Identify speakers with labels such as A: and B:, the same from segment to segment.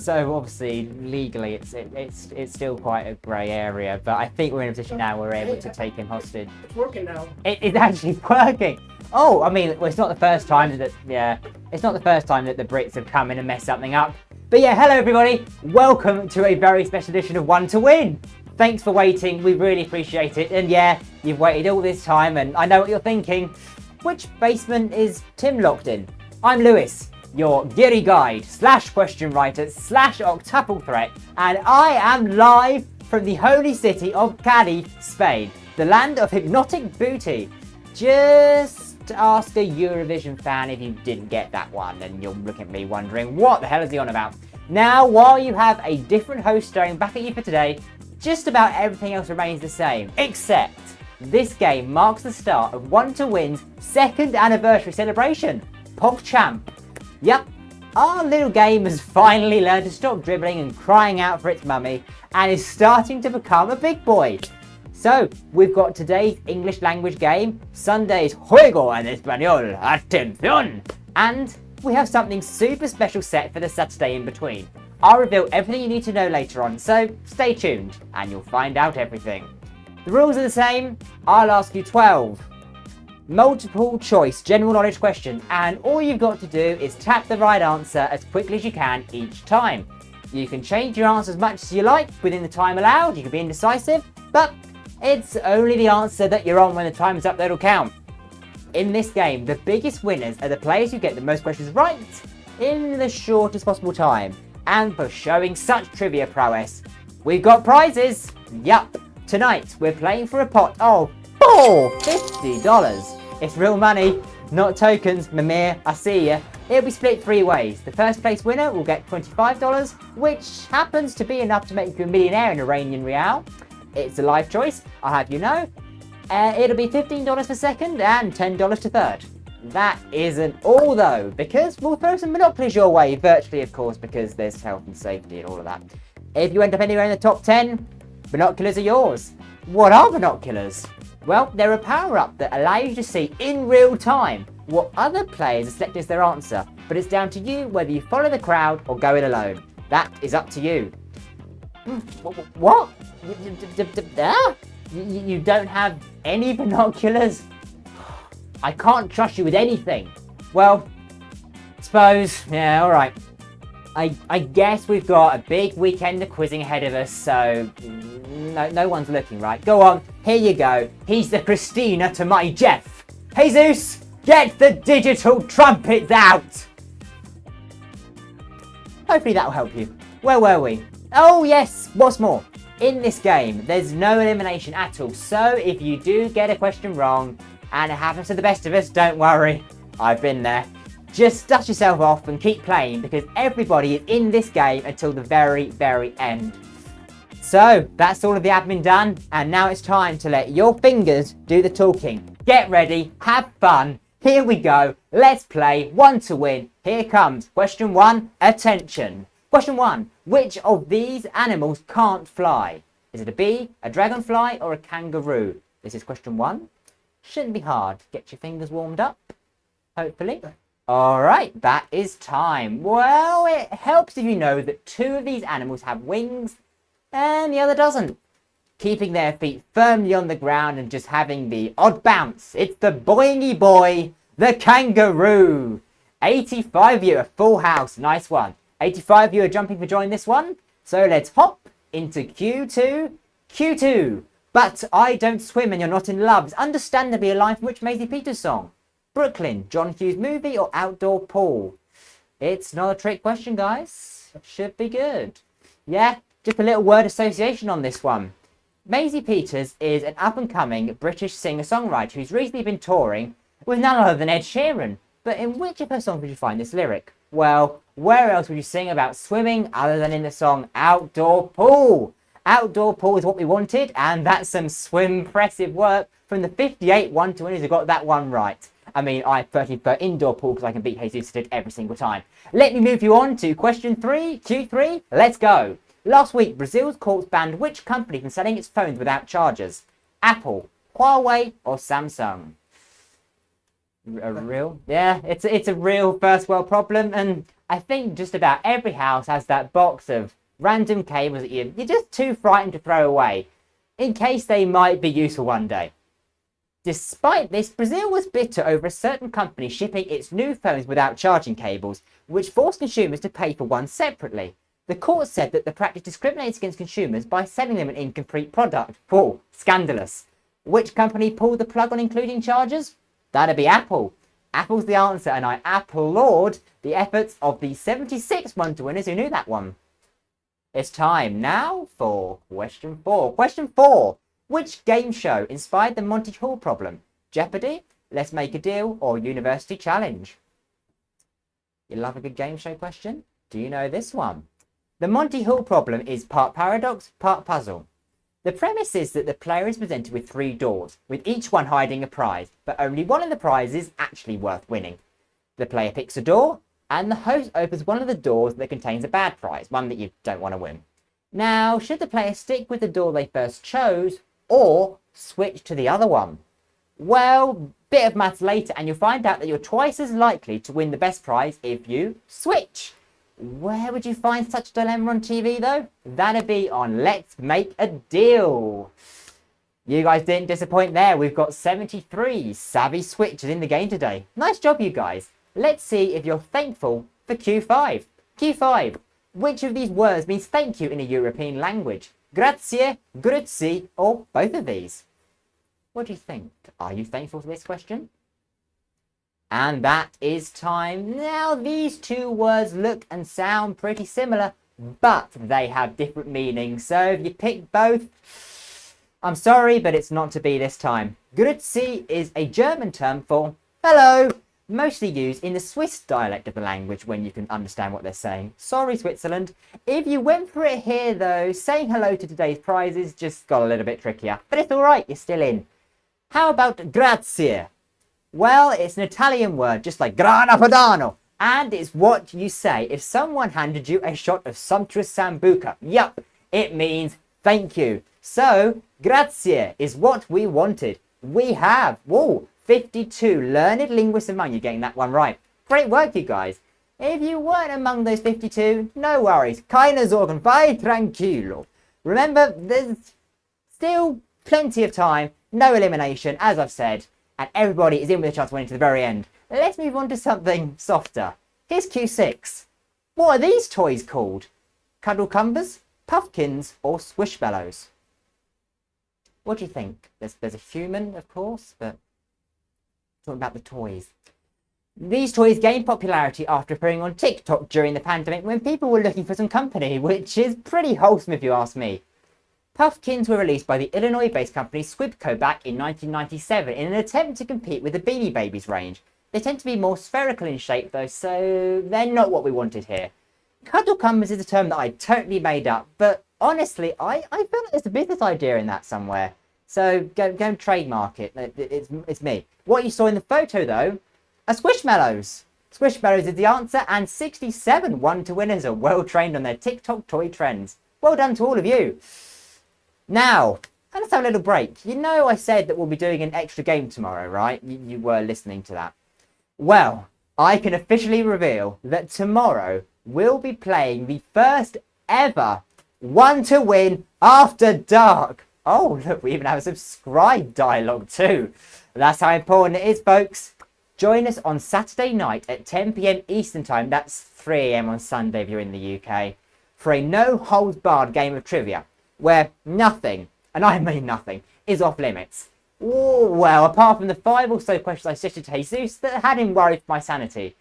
A: So obviously, legally, it's still quite a grey area. But I think we're in a position now where we're able to take him hostage.
B: It's working now.
A: It's actually working. Oh, I mean, well, it's not the first time that it's not the first time that the Brits have come in and messed something up. But yeah, hello everybody. Welcome to a very special edition of One to Win. Thanks for waiting. We really appreciate it. And yeah, you've waited all this time, and I know what you're thinking. Which basement is Tim locked in? I'm Lewis, your geary guide / question writer / octuple threat, and I am live from the holy city of Cádiz, Spain, the land of hypnotic booty. Just ask a Eurovision fan if you didn't get that one, and you'll look at me wondering what the hell is he on about. Now, while you have a different host staring back at you for today, just about everything else remains the same, except this game marks the start of one2win's 2nd anniversary celebration. PogChamp. Yep, our little game has finally learned to stop dribbling and crying out for its mummy, and is starting to become a big boy. So, we've got today's English language game, Sunday's Juego en Español, Atención! And we have something super special set for the Saturday in between. I'll reveal everything you need to know later on, so stay tuned and you'll find out everything. The rules are the same. I'll ask you 12 multiple choice general knowledge questions, and all you've got to do is tap the right answer as quickly as you can each time. You can change your answer as much as you like within the time allowed. You can be indecisive, but it's only the answer that you're on when the time's up that'll count. In this game, the biggest winners are the players who get the most questions right in the shortest possible time. And for showing such trivia prowess, we've got prizes. Yup, tonight we're playing for a pot of $50. It's real money, not tokens. Mimir, I see ya. It'll be split 3 ways. The first place winner will get $25, which happens to be enough to make you a millionaire in Iranian Rial. It's a life choice, I'll have you know. It'll be $15 for second and $10 to third. That isn't all though, because we'll throw some monopolies your way, virtually of course, because there's health and safety and all of that. If you end up anywhere in the top 10, binoculars are yours. What are binoculars? Well, they're a power-up that allow you to see in real time what other players have selected as their answer, but it's down to you whether you follow the crowd or go it alone. That is up to you. What? You don't have any binoculars? I can't trust you with anything. Well, suppose, yeah, alright. I guess we've got a big weekend of quizzing ahead of us, so no one's looking, right? Go on, here you go. He's the Christina to my Jeff. Jesus, get the digital trumpets out! Hopefully that'll help you. Where were we? Oh yes, what's more, in this game, there's no elimination at all, so if you do get a question wrong, and it happens to the best of us, don't worry, I've been there. Just dust yourself off and keep playing, because everybody is in this game until the very, very end. So, that's all of the admin done, and now it's time to let your fingers do the talking. Get ready, have fun, here we go, let's play One to Win. Here comes question 1, attention. Question 1, which of these animals can't fly? Is it a bee, a dragonfly, or a kangaroo? This is question 1. Shouldn't be hard. Get your fingers warmed up, hopefully. Alright, that is time. Well, it helps if you know that 2 of these animals have wings and the other doesn't. Keeping their feet firmly on the ground and just having the odd bounce. It's the boingy boy, the kangaroo. 85 of you, a full house, nice one. 85 of you are jumping for joy in this one. So let's hop into Q2. Q2. But I don't swim and you're not in love. It's understandably a line from which Maisie Peters song? Brooklyn, John Hughes movie, or outdoor pool? It's not a trick question, guys. Should be good. Yeah, just a little word association on this one. Maisie Peters is an up-and-coming British singer-songwriter who's recently been touring with none other than Ed Sheeran. But in which of her songs would you find this lyric? Well, where else would you sing about swimming other than in the song Outdoor Pool? Outdoor pool is what we wanted, and that's some swim-impressive work from the 58 one-to-winners who got that one right. I mean, I personally prefer indoor pool because I can beat Jesus to it every single time. Let me move you on to question 3, Q3, let's go. Last week, Brazil's courts banned which company from selling its phones without chargers? Apple, Huawei, or Samsung? A real? Yeah, it's a real first world problem, and I think just about every house has that box of random cables that you're just too frightened to throw away, in case they might be useful one day. Despite this, Brazil was bitter over a certain company shipping its new phones without charging cables, which forced consumers to pay for one separately. The court said that the practice discriminates against consumers by selling them an incomplete product. Oh, scandalous. Which company pulled the plug on including chargers? That'd be Apple. Apple's the answer, and I applaud the efforts of the 76 one-to-winners who knew that one. It's time now for question 4. Question 4. Which game show inspired the Monty Hall problem? Jeopardy, Let's Make a Deal, or University Challenge? You love a good game show question? Do you know this one? The Monty Hall problem is part paradox, part puzzle. The premise is that the player is presented with 3 doors, with each one hiding a prize, but only one of the prizes is actually worth winning. The player picks a door, and the host opens one of the doors that contains a bad prize, one that you don't want to win. Now, should the player stick with the door they first chose, or switch to the other one? Well, bit of maths later, and you'll find out that you're twice as likely to win the best prize if you switch. Where would you find such a dilemma on TV though? That'd be on Let's Make a Deal. You guys didn't disappoint there. We've got 73 savvy switchers in the game today. Nice job, you guys. Let's see if you're thankful for Q5. Q5. Which of these words means thank you in a European language? Grazie, grazie, or both of these? What do you think? Are you thankful for this question? And that is time. Now, these 2 words look and sound pretty similar, but they have different meanings. So if you pick both, I'm sorry, but it's not to be this time. Grüezi is a German term for hello, mostly used in the Swiss dialect of the language when you can understand what they're saying. Sorry, Switzerland. If you went for it here, though, saying hello to today's prizes just got a little bit trickier. But it's all right, you're still in. How about grazie? Well, it's an Italian word, just like grana padano, and it's what you say if someone handed you a shot of sumptuous sambuca. Yup, it means thank you. So, grazie is what we wanted. We have, 52 learned linguists among you getting that one right. Great work, you guys. If you weren't among those 52, no worries. Keine Sorgen, vai tranquilo. Remember, there's still plenty of time, no elimination, as I've said. And everybody is in with a chance of winning to the very end. Let's move on to something softer. Here's Q6. What are these toys called? Cuddlecumbers, Puffkins, or Squishmallows? What do you think? There's a human, of course, but talking about the toys. These toys gained popularity after appearing on TikTok during the pandemic when people were looking for some company, which is pretty wholesome if you ask me. Puffkins were released by the Illinois-based company Squibco back in 1997 in an attempt to compete with the Beanie Babies range. They tend to be more spherical in shape though, so they're not what we wanted here. Cuddlecumbers is a term that I totally made up, but honestly, I feel like there's a business idea in that somewhere. So go and trademark it. It's me. What you saw in the photo though are Squishmallows. Squishmallows is the answer, and 67 one-to-winners are well trained on their TikTok toy trends. Well done to all of you. Now, let's have a little break. You know I said that we'll be doing an extra game tomorrow, right? You were listening to that. Well, I can officially reveal that tomorrow we'll be playing the first ever one-to-win After Dark. Oh, look, we even have a subscribe dialogue too. That's how important it is, folks. Join us on Saturday night at 10 PM Eastern Time. That's 3 AM on Sunday if you're in the UK. For a no-holds-barred game of trivia, where nothing, and I mean nothing, is off limits. Ooh, well, apart from the 5 or so questions I suggested to Jesus that had him worried for my sanity.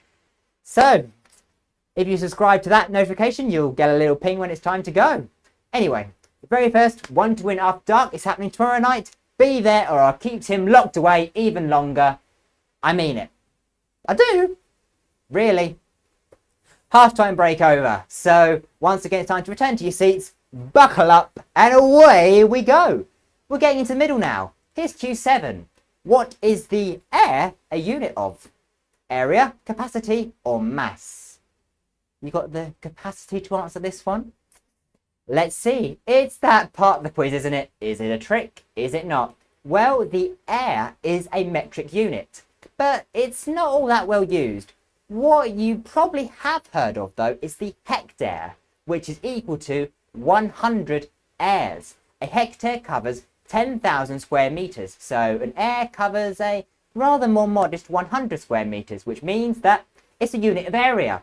A: So, if you subscribe to that notification, you'll get a little ping when it's time to go. Anyway, the very first one-to-win After Dark is happening tomorrow night. Be there or I'll keep him locked away even longer. I mean it. I do. Really. Half-time break over. So, once again, it's time to return to your seats. Buckle up and away we go. We're getting into the middle now. Here's Q7. What is the air a unit of? Area, capacity, or mass? You got the capacity to answer this one? Let's see. It's that part of the quiz, isn't it? Is it a trick? Is it not? Well, the air is a metric unit, but it's not all that well used. What you probably have heard of, though, is the hectare, which is equal to 100 aires. A hectare covers 10,000 square meters, so an aire covers a rather more modest 100 square meters, which means that it's a unit of area.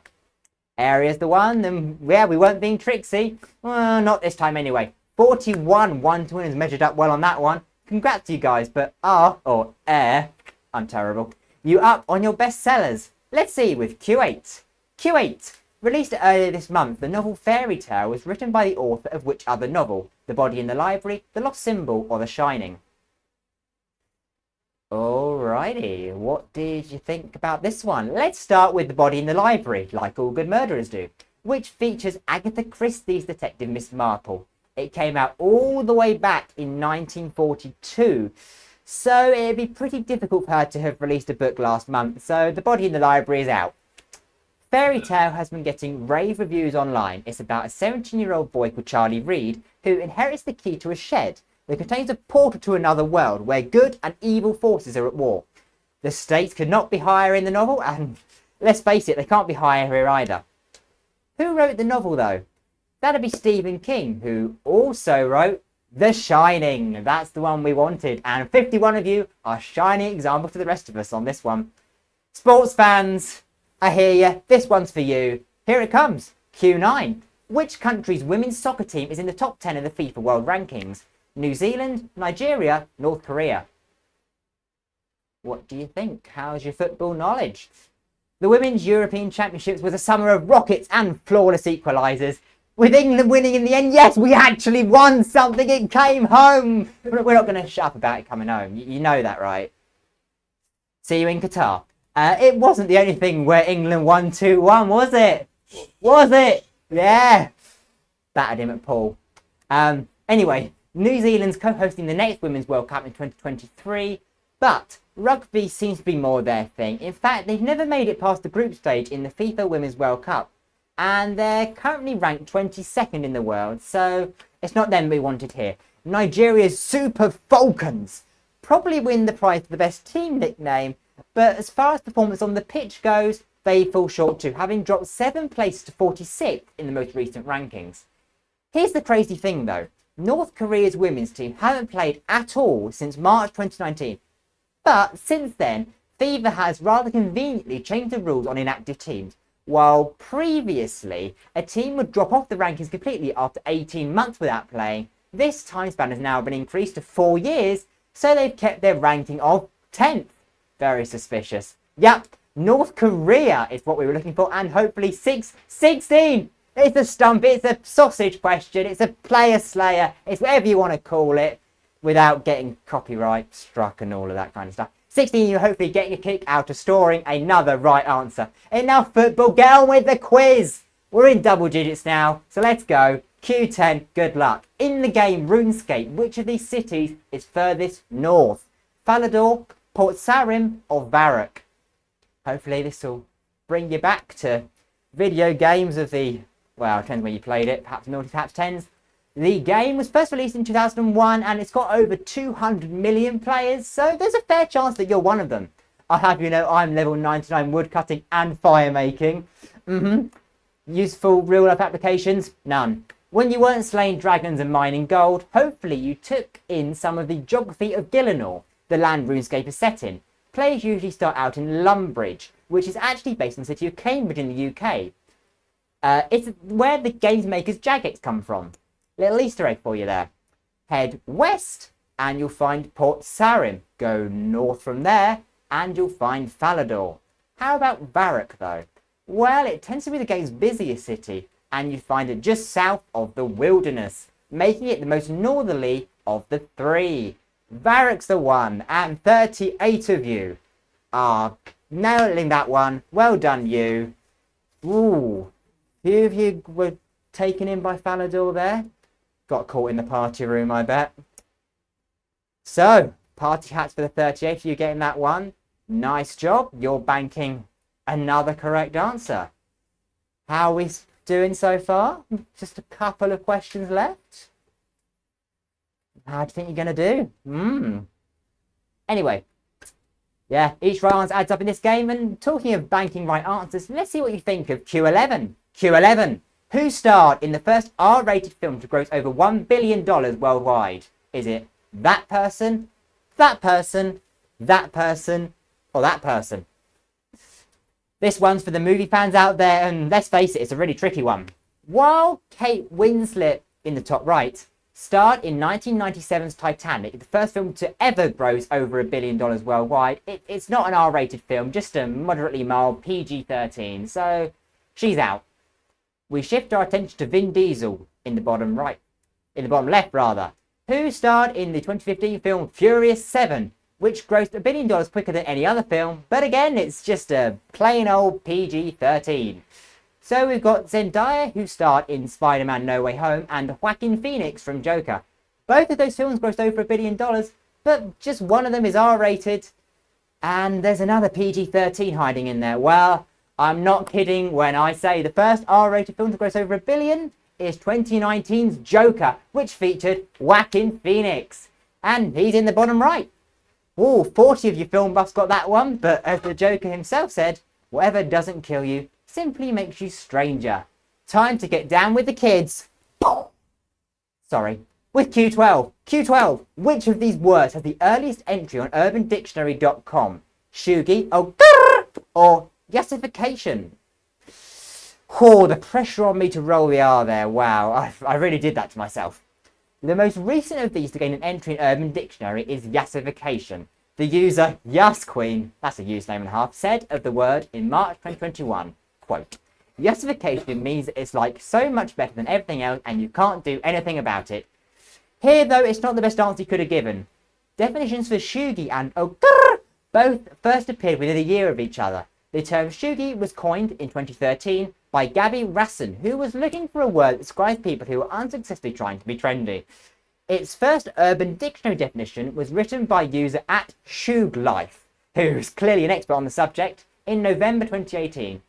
A: Area's the one, then yeah, we weren't being tricksy. Well, not this time anyway. 41 one-to-win has measured up well on that one. Congrats you guys, but air, I'm terrible. You up on your bestsellers. Let's see with Q8. Q8. Released earlier this month, the novel Fairy Tale was written by the author of which other novel? The Body in the Library, The Lost Symbol, or The Shining? Alrighty, what did you think about this one? Let's start with The Body in the Library, like all good murderers do, which features Agatha Christie's detective Miss Marple. It came out all the way back in 1942, so it'd be pretty difficult for her to have released a book last month, so The Body in the Library is out. Fairy Tale has been getting rave reviews online. It's about a 17-year-old boy called Charlie Reed who inherits the key to a shed that contains a portal to another world where good and evil forces are at war. The stakes could not be higher in the novel, and let's face it, they can't be higher here either. Who wrote the novel, though? That'd be Stephen King, who also wrote The Shining. That's the one we wanted, and 51 of you are shining examples to the rest of us on this one. Sports fans, I hear you. This one's for you. Here it comes. Q9. Which country's women's soccer team is in the top 10 of the FIFA World Rankings? New Zealand, Nigeria, North Korea. What do you think? How's your football knowledge? The Women's European Championships was a summer of rockets and flawless equalisers. With England winning in the end, yes, we actually won something. It came home. We're not going to shut up about it coming home. You know that, right? See you in Qatar. It wasn't the only thing where England won 2-1, was it? Was it? Yeah. Battered him at Paul. Anyway, New Zealand's co-hosting the next Women's World Cup in 2023, but rugby seems to be more their thing. In fact, they've never made it past the group stage in the FIFA Women's World Cup, and they're currently ranked 22nd in the world, so it's not them we wanted here. Nigeria's Super Falcons probably win the prize for the best team nickname, but as far as performance on the pitch goes, they fall short too, having dropped 7 places to 46th in the most recent rankings. Here's the crazy thing though. North Korea's women's team haven't played at all since March 2019. But since then, FIFA has rather conveniently changed the rules on inactive teams. While previously, a team would drop off the rankings completely after 18 months without playing, this time span has now been increased to 4 years, so they've kept their ranking of 10th. Very suspicious. Yep, North Korea is what we were looking for, and hopefully 16! It's a stump, it's a sausage question, it's a player slayer, it's whatever you want to call it, without getting copyright struck and all of that kind of stuff. 16, you're hopefully getting a kick out of storing another right answer. Enough football, get on with the quiz! We're in double digits now, so let's go. Q10, good luck. In the game RuneScape, which of these cities is furthest north? Falador, Port Sarim, or Varrock? Hopefully this will bring you back to video games of the... well, it depends when you played it, perhaps naughty, perhaps tens. The game was first released in 2001 and it's got over 200 million players, so there's a fair chance that you're one of them. I'll have you know I'm level 99 woodcutting and fire making. Useful real life applications? None. When you weren't slaying dragons and mining gold, hopefully you took in some of the geography of Gielinor, the land RuneScape is set in. Players usually start out in Lumbridge, which is actually based in the city of Cambridge in the UK. It's where the games makers Jagex come from. Little Easter egg for you there. Head west and you'll find Port Sarim. Go north from there and you'll find Falador. How about Varrock though? Well, it tends to be the game's busiest city and you find it just south of the wilderness, making it the most northerly of the 3. Varrock's the one, and 38 of you are nailing that one. Well done you. Ooh. Few of you were taken in by Falador there. Got caught in the party room, I bet. So, party hats for the 38 of you getting that one. Nice job. You're banking another correct answer. How are we doing so far? Just a couple of questions left. How do you think you're going to do? Anyway, Yeah, each right answer adds up in this game. And talking of banking right answers, let's see what you think of Q11. Q11. Who starred in the first R-rated film to gross over $1 billion worldwide? Is it that person, that person, that person, or that person? This one's for the movie fans out there, and let's face it, it's a really tricky one. While Kate Winslet, in the top right, starred in 1997's Titanic, the first film to ever gross over $1 billion worldwide, it's not an R-rated film, just a moderately mild PG-13, so she's out. We shift our attention to Vin Diesel in the bottom left, who starred in the 2015 film Furious 7, which grossed $1 billion quicker than any other film, but again, it's just a plain old PG-13. So we've got Zendaya, who starred in Spider-Man No Way Home, and Joaquin Phoenix from Joker. Both of those films grossed over $1 billion, but just one of them is R-rated, and there's another PG-13 hiding in there. Well, I'm not kidding when I say the first R-rated film to gross over $1 billion is 2019's Joker, which featured Joaquin Phoenix. And he's in the bottom right. Ooh, 40 of you film buffs got that one, but as the Joker himself said, whatever doesn't kill you simply makes you stranger. Time to get down with the kids. Sorry. With Q12. Q12. Which of these words has the earliest entry on urbandictionary.com? Shugi, or yassification? Oh, the pressure on me to roll the R there. Wow, I really did that to myself. The most recent of these to gain an entry in Urban Dictionary is yassification. The user YasQueen, that's a username and a half, said of the word in March 2021, quote, yassification means it's like so much better than everything else and you can't do anything about it. Here, though, it's not the best answer you could have given. Definitions for shugi and both first appeared within a year of each other. The term shugi was coined in 2013 by Gabby Rasson, who was looking for a word that describes people who were unsuccessfully trying to be trendy. Its first Urban Dictionary definition was written by user at ShugLife, who's clearly an expert on the subject, in November 2018.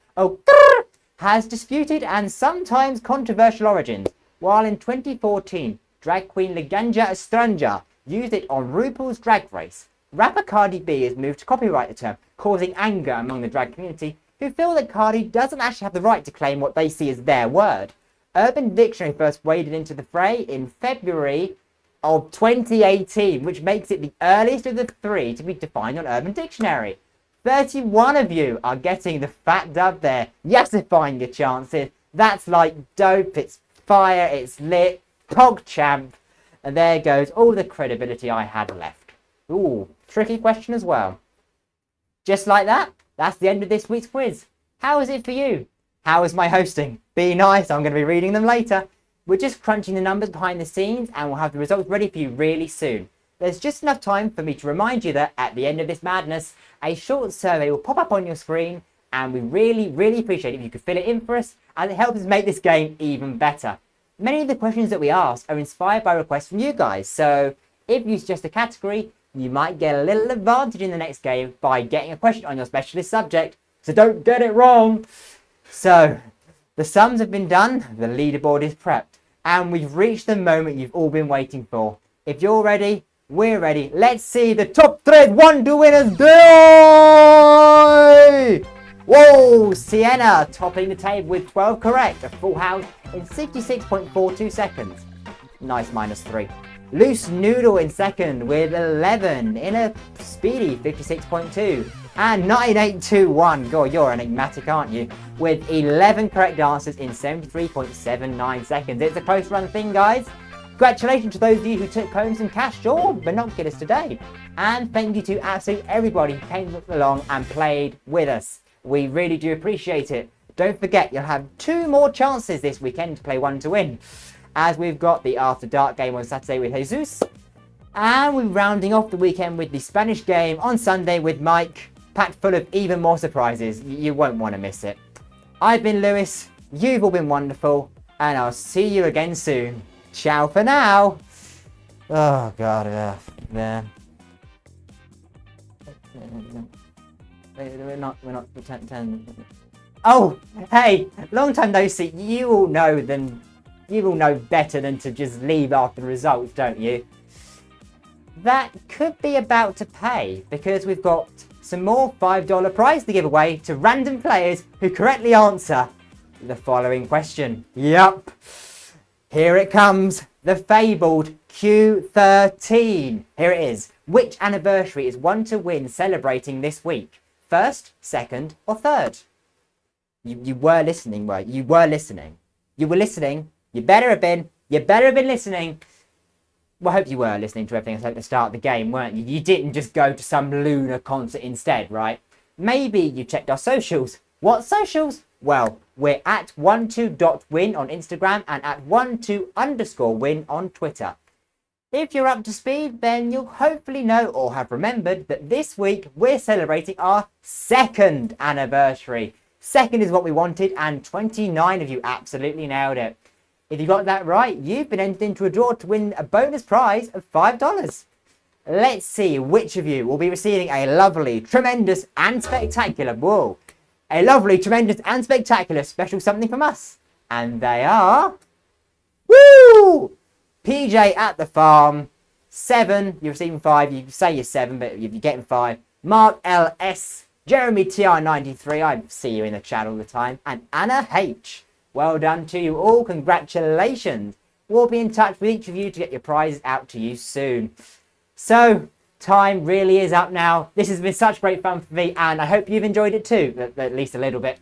A: Has disputed and sometimes controversial origins, while in 2014, drag queen Leganja Estranja used it on RuPaul's Drag Race. Rapper Cardi B has moved to copyright the term, causing anger among the drag community, who feel that Cardi doesn't actually have the right to claim what they see as their word. Urban Dictionary first waded into the fray in February of 2018, which makes it the earliest of the three to be defined on Urban Dictionary. 31 of you are getting the fat dub there, yassifying your chances. That's like dope, it's fire, it's lit, PogChamp, and there goes all the credibility I had left. Ooh, tricky question as well. Just like that, that's the end of this week's quiz. How is it for you? How is my hosting? Be nice, I'm going to be reading them later. We're just crunching the numbers behind the scenes and we'll have the results ready for you really soon. There's just enough time for me to remind you that at the end of this madness, a short survey will pop up on your screen and we really appreciate it if you could fill it in for us, as it helps us make this game even better. Many of the questions that we ask are inspired by requests from you guys, so if you suggest a category, you might get a little advantage in the next game by getting a question on your specialist subject, so don't get it wrong. So, the sums have been done, the leaderboard is prepped, and we've reached the moment you've all been waiting for. If you're ready, we're ready. Let's see the top 3 one2 winners day! Whoa, Sienna topping the table with 12 correct, a full house in 66.42 seconds. Nice -3. Loose Noodle in second with 11 in a speedy 56.2. And 9821, God, you're enigmatic, aren't you? With 11 correct answers in 73.79 seconds. It's a close run thing, guys. Congratulations to those of you who took home some cash or binoculars today. And thank you to absolutely everybody who came along and played with us. We really do appreciate it. Don't forget, you'll have 2 more chances this weekend to play one2win, as we've got the After Dark game on Saturday with Jesus, and we're rounding off the weekend with the Spanish game on Sunday with Mike, packed full of even more surprises. You won't want to miss it. I've been Lewis, you've all been wonderful, and I'll see you again soon. Ciao for now. Oh God, man. We're not pretending. Oh, hey, long time no see. You all know better than to just leave after the results, don't you? That could be about to pay, because we've got some more $5 prize to give away to random players who correctly answer the following question. Yup, here it comes, the fabled Q13. Here it is. Which anniversary is one2win celebrating this week? First, second, or third? You were listening, were you? You were listening. You were listening. You better have been. You better have been listening. Well, I hope you were listening to everything I said at the start of the game, weren't you? You didn't just go to some lunar concert instead, right? Maybe you checked our socials. What socials? Well, we're at one2.win on Instagram and at one2_win on Twitter. If you're up to speed, then you'll hopefully know or have remembered that this week we're celebrating our second anniversary. Second is what we wanted, and 29 of you absolutely nailed it. If you got that right, you've been entered into a draw to win a bonus prize of $5. Let's see which of you will be receiving a lovely, tremendous and spectacular, special something from us. And they are... Woo! PJ at the farm. 7, you're receiving 5. You say you're 7, but you're getting 5. Mark LS. Jeremy TR93, I see you in the chat all the time. And Anna H. Well done to you all. Congratulations. We'll be in touch with each of you to get your prizes out to you soon. So, time really is up now. This has been such great fun for me, and I hope you've enjoyed it too, at least a little bit.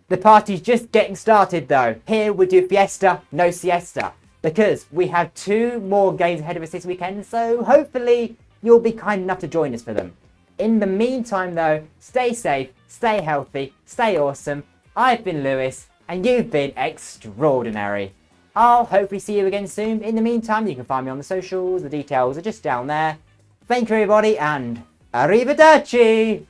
A: The party's just getting started though. Here we do fiesta, no siesta, because we have 2 more games ahead of us this weekend, so hopefully you'll be kind enough to join us for them. In the meantime though, stay safe, stay healthy, stay awesome. I've been Lewis, and you've been extraordinary. I'll hopefully see you again soon. In the meantime, you can find me on the socials. The details are just down there. Thank you everybody, and arrivederci!